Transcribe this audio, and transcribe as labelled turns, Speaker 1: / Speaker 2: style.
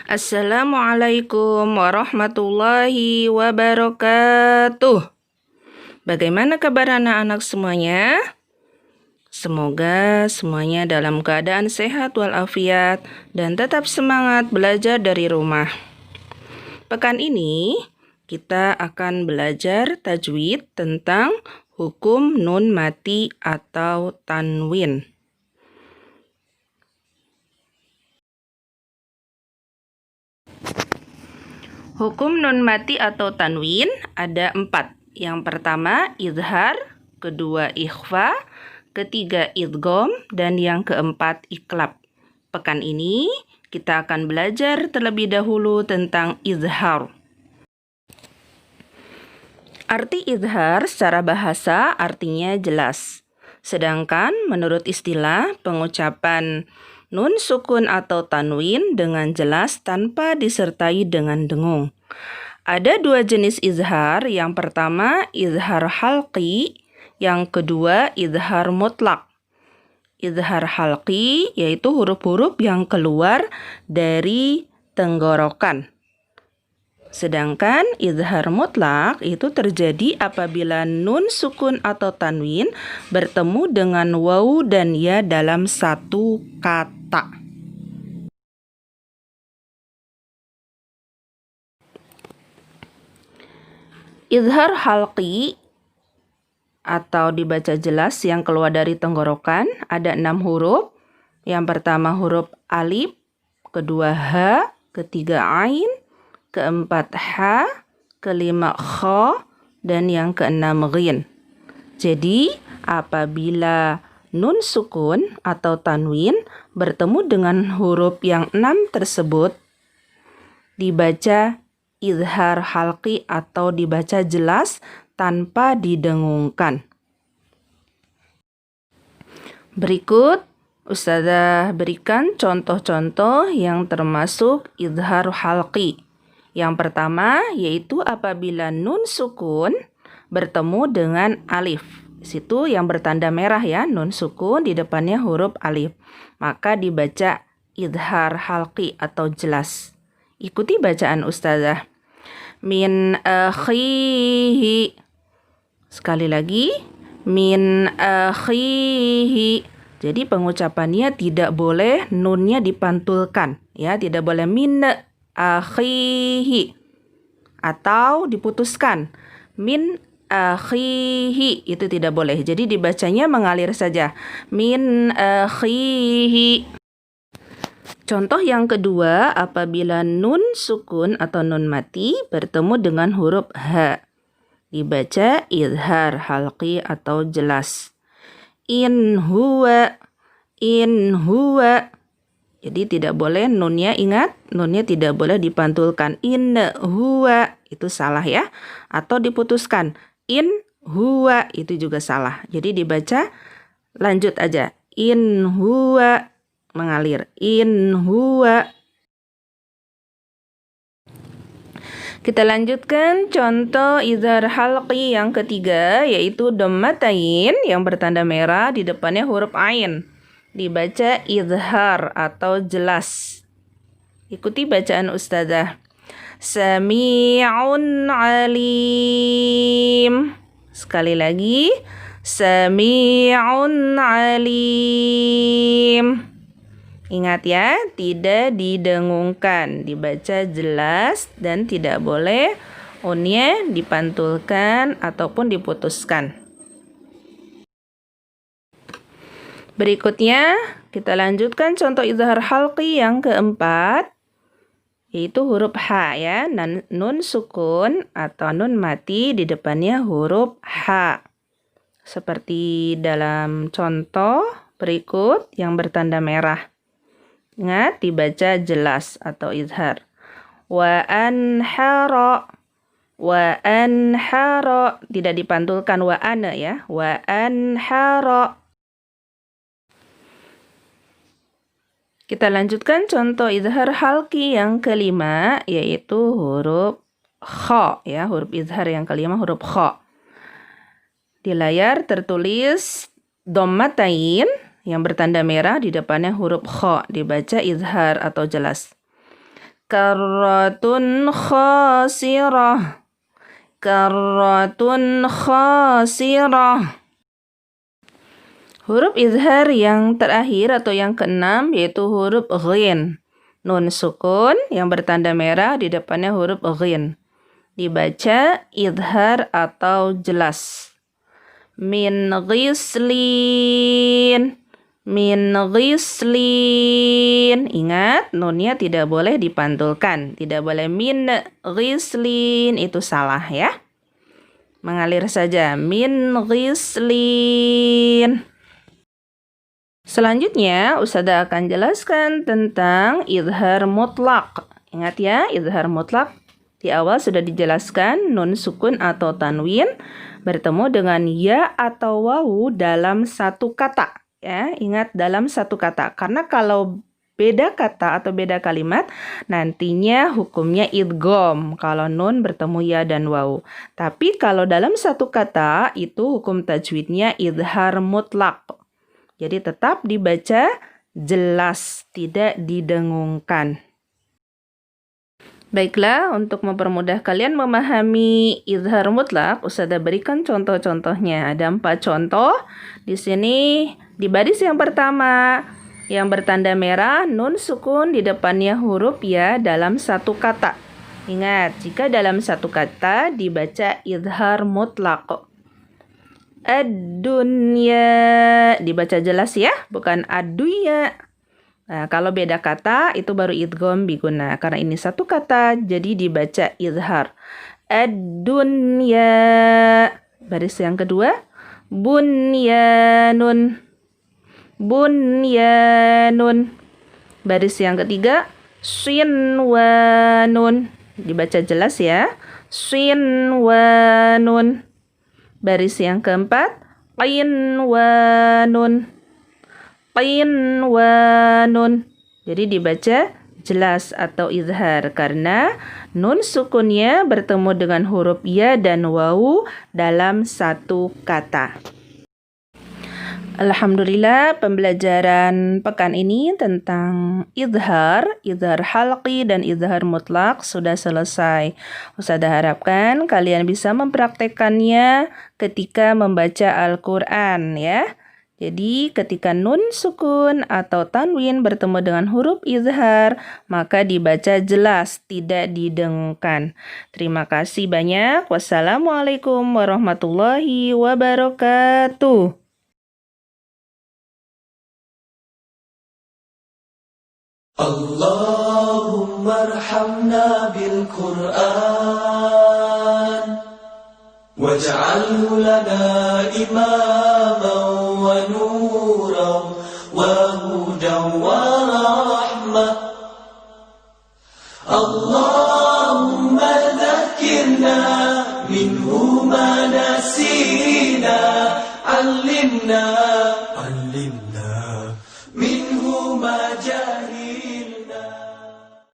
Speaker 1: Assalamualaikum warahmatullahi wabarakatuh. Bagaimana kabar anak-anak semuanya? Semoga semuanya dalam keadaan sehat walafiat dan tetap semangat belajar dari rumah. Pekan ini kita akan belajar tajwid tentang hukum nun mati atau tanwin. Hukum nun mati atau tanwin ada 4. Yang pertama izhar, kedua ikhfa, ketiga idgham, dan yang keempat iqlab. Pekan ini kita akan belajar terlebih dahulu tentang izhar. Arti izhar secara bahasa artinya jelas. Sedangkan menurut istilah pengucapan nun sukun atau tanwin dengan jelas tanpa disertai dengan dengung. Ada 2 jenis izhar, yang pertama izhar halqi, yang kedua izhar mutlak. Izhar halqi yaitu huruf-huruf yang keluar dari tenggorokan. Sedangkan izhar mutlak itu terjadi apabila nun sukun atau tanwin bertemu dengan waw dan ya dalam satu kata. Izhar halqi atau dibaca jelas yang keluar dari tenggorokan ada 6 huruf. Yang pertama huruf alif, kedua ha, ketiga ain, keempat ha, kelima kha, dan yang keenam ghin. Jadi apabila nun sukun atau tanwin bertemu dengan huruf yang 6 tersebut dibaca izhar halqi atau dibaca jelas tanpa didengungkan. Berikut Ustazah berikan contoh-contoh yang termasuk izhar halqi. Yang pertama yaitu apabila nun sukun bertemu dengan alif. Situ yang bertanda merah ya, nun sukun di depannya huruf alif. Maka dibaca izhar halqi atau jelas. Ikuti bacaan Ustazah. Min akhihi. Sekali lagi. Min akhihi. Jadi pengucapannya tidak boleh nunnya dipantulkan. Ya, tidak boleh min akhihi. Atau diputuskan. Min akhihi. Itu tidak boleh. Jadi dibacanya mengalir saja. Min akhihi. Contoh yang kedua, apabila nun sukun atau nun mati bertemu dengan huruf ha. Dibaca izhar halqi atau jelas. In huwa. Jadi tidak boleh nunnya, ingat, nunnya tidak boleh dipantulkan. In huwa, itu salah ya. Atau diputuskan. In huwa, itu juga salah. Jadi dibaca lanjut aja. In huwa. Mengalir. In huwa. Kita lanjutkan contoh izhar halqi yang ketiga, yaitu dhammatain yang bertanda merah di depannya huruf ain. Dibaca izhar atau jelas. Ikuti bacaan Ustazah. Sami'un alim. Sekali lagi. Sami'un alim. Ingat ya, tidak didengungkan, dibaca jelas dan tidak boleh unnya dipantulkan ataupun diputuskan. Berikutnya, kita lanjutkan contoh izhar halqi yang keempat, yaitu huruf ha ya, nun sukun atau nun mati di depannya huruf ha. Seperti dalam contoh berikut yang bertanda merah. Ingat, dibaca jelas atau izhar. Wa anhara. Wa anhara. Tidak dipantulkan wa ana ya. Wa anhara. Kita lanjutkan contoh izhar halqi yang kelima, yaitu huruf kha ya. Huruf izhar yang kelima huruf kha. Di layar tertulis dhammatain yang bertanda merah di depannya huruf kha, dibaca izhar atau jelas. Karratun khasirah. Karratun khasirah. Huruf izhar yang terakhir atau yang keenam yaitu huruf ghin. Nun sukun yang bertanda merah di depannya huruf ghin. Dibaca izhar atau jelas. Min ghislin. Min ghislin. Ingat, nunnya tidak boleh dipantulkan. Tidak boleh min ghislin. Itu salah ya. Mengalir saja. Min ghislin. Selanjutnya, Ustazah akan jelaskan tentang izhar mutlak. Ingat ya, izhar mutlak di awal sudah dijelaskan nun sukun atau tanwin bertemu dengan ya atau wawu dalam satu kata. Ya, ingat dalam satu kata. Karena kalau beda kata atau beda kalimat, nantinya hukumnya idgham kalau nun bertemu ya dan wawu. Tapi kalau dalam satu kata, itu hukum tajwidnya izhar mutlak. Jadi tetap dibaca jelas, tidak didengungkan. Baiklah, untuk mempermudah kalian memahami izhar mutlak, Ustazah berikan contoh-contohnya. Ada 4 contoh. Di sini di baris yang pertama yang bertanda merah, nun sukun di depannya huruf ya dalam satu kata. Ingat, jika dalam satu kata dibaca izhar mutlak. Ad-dunya dibaca jelas ya, bukan ad-dunya. Nah, kalau beda kata itu baru idgham biguna. Karena ini satu kata jadi dibaca izhar. Ad-dunya. Baris yang kedua, bunyanun. Bunyanun. Baris yang ketiga, sinwanun. Dibaca jelas ya. Sinwanun. Baris yang keempat, qinwanun. Qinwanun. Jadi dibaca jelas atau izhar karena nun sukunnya bertemu dengan huruf ya dan wawu dalam satu kata. Alhamdulillah, pembelajaran pekan ini tentang izhar halqi dan izhar mutlak sudah selesai. Ustazah harapkan kalian bisa mempraktekannya ketika membaca Al-Quran ya. Jadi ketika nun sukun atau tanwin bertemu dengan huruf izhar, maka dibaca jelas, tidak didengungkan. Terima kasih banyak. Wassalamualaikum warahmatullahi wabarakatuh.
Speaker 2: Allahumma arhamna bil Qur'an waj'alhu lana imaman wa nuran wa hudan wa rahmah. Allahumma dhakkirna minhu ma nasina 'allimna